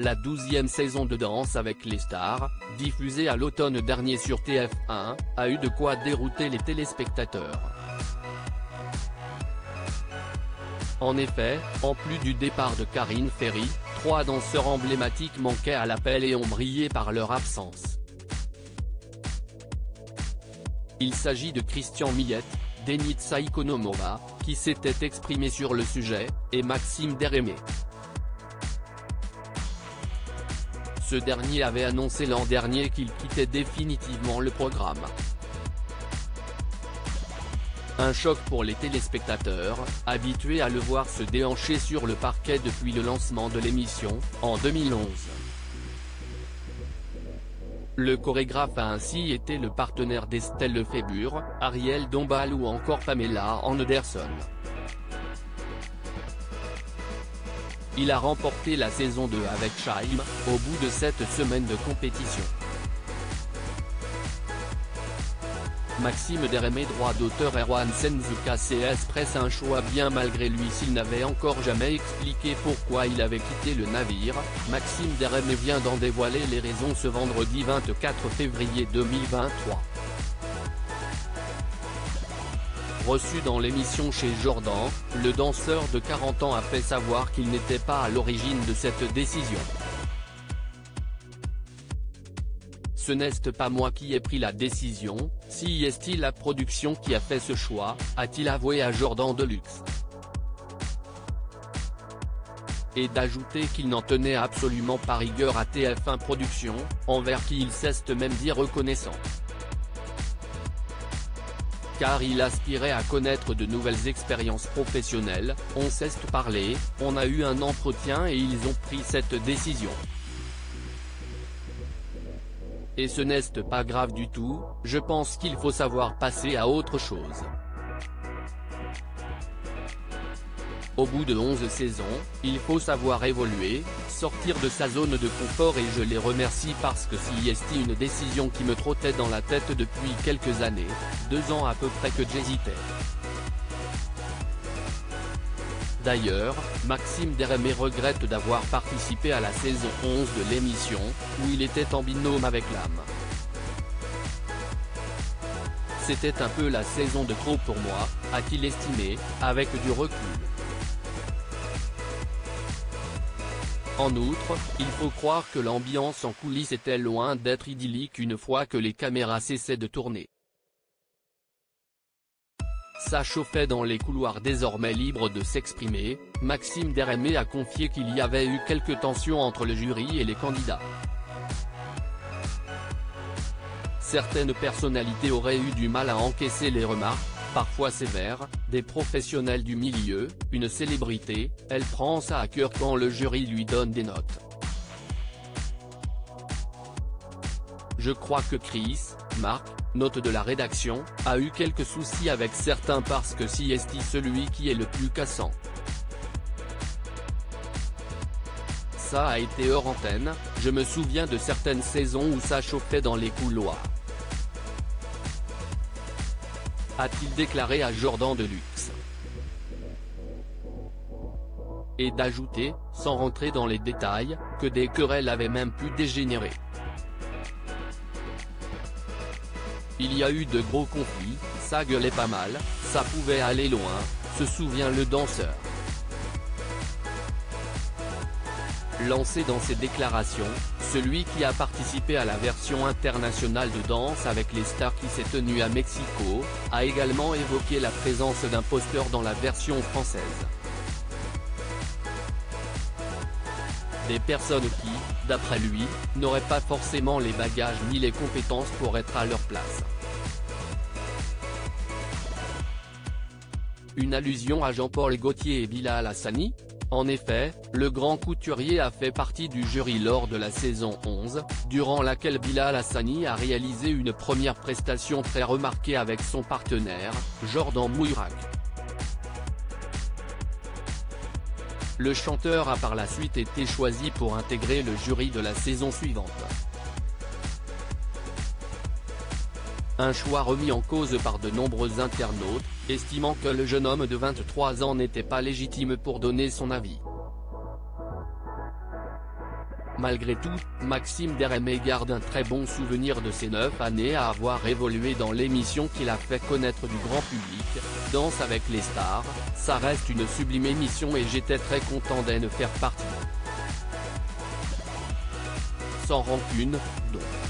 la 12e saison de Danse avec les stars, diffusée à l'automne dernier sur TF1, a eu de quoi dérouter les téléspectateurs. En effet, en plus du départ de Karine Ferry, 3 danseurs emblématiques manquaient à l'appel et ont brillé par leur absence. Il s'agit de Christian Millette, Denitsa Ikonomova, qui s'était exprimé sur le sujet, et Maxime Derémé. Ce dernier avait annoncé l'an dernier qu'il quittait définitivement le programme. Un choc pour les téléspectateurs, habitués à le voir se déhancher sur le parquet depuis le lancement de l'émission, en 2011. Le chorégraphe a ainsi été le partenaire d'Estelle Lefébure, Ariel Dombal ou encore Pamela Anderson. Il a remporté la saison 2 avec Shaim, au bout de 7 semaines de compétition. Maxime Derémé, droit d'auteur. Erwan Senzuka CS presse un choix bien malgré lui. S'il n'avait encore jamais expliqué pourquoi il avait quitté le navire, Maxime Derémé vient d'en dévoiler les raisons ce vendredi 24 février 2023. Reçu dans l'émission chez Jordan, le danseur de 40 ans a fait savoir qu'il n'était pas à l'origine de cette décision. Ce n'est pas moi qui ai pris la décision, c'est la production qui a fait ce choix, a-t-il avoué à Jordan Deluxe. Et d'ajouter qu'il n'en tenait absolument pas rigueur à TF1 Productions, envers qui il s'est même dit reconnaissant. Car il aspirait à connaître de nouvelles expériences professionnelles, on s'est parlé, on a eu un entretien et ils ont pris cette décision. Et ce n'est pas grave du tout, je pense qu'il faut savoir passer à autre chose. Au bout de 11 saisons, il faut savoir évoluer, sortir de sa zone de confort et je les remercie parce que c'est une décision qui me trottait dans la tête depuis quelques années, 2 ans à peu près que j'hésitais. D'ailleurs, Maxime Derémé regrette d'avoir participé à la saison 11 de l'émission, où il était en binôme avec l'âme. C'était un peu la saison de trop pour moi, a-t-il estimé, avec du recul. En outre, il faut croire que l'ambiance en coulisses était loin d'être idyllique une fois que les caméras cessaient de tourner. Ça chauffait dans les couloirs désormais libres de s'exprimer, Maxime Derémé a confié qu'il y avait eu quelques tensions entre le jury et les candidats. Certaines personnalités auraient eu du mal à encaisser les remarques, parfois sévères, des professionnels du milieu. Une célébrité, elle prend ça à cœur quand le jury lui donne des notes. Je crois que Chris, Marc, note de la rédaction, a eu quelques soucis avec certains parce que c'est celui qui est le plus cassant. Ça a été hors antenne, je me souviens de certaines saisons où ça chauffait dans les couloirs. A-t-il déclaré à Jordan Deluxe. Et d'ajouter, sans rentrer dans les détails, que des querelles avaient même pu dégénérer. Il y a eu de gros conflits, ça gueulait pas mal, ça pouvait aller loin, se souvient le danseur. Lancé dans ses déclarations, celui qui a participé à la version internationale de Danse avec les stars qui s'est tenue à Mexico, a également évoqué la présence d'imposteurs dans la version française. Des personnes qui, d'après lui, n'auraient pas forcément les bagages ni les compétences pour être à leur place. Une allusion à Jean-Paul Gaultier et Bilal Hassani? En effet, le grand couturier a fait partie du jury lors de la saison 11, durant laquelle Bilal Hassani a réalisé une première prestation très remarquée avec son partenaire, Jordan Mouirak. Le chanteur a par la suite été choisi pour intégrer le jury de la saison suivante. Un choix remis en cause par de nombreux internautes, estimant que le jeune homme de 23 ans n'était pas légitime pour donner son avis. Malgré tout, Maxime Deremé garde un très bon souvenir de ses 9 années à avoir évolué dans l'émission qu'il a fait connaître du grand public. Danse avec les stars, ça reste une sublime émission et j'étais très content d'en faire partie. Sans rancune, donc.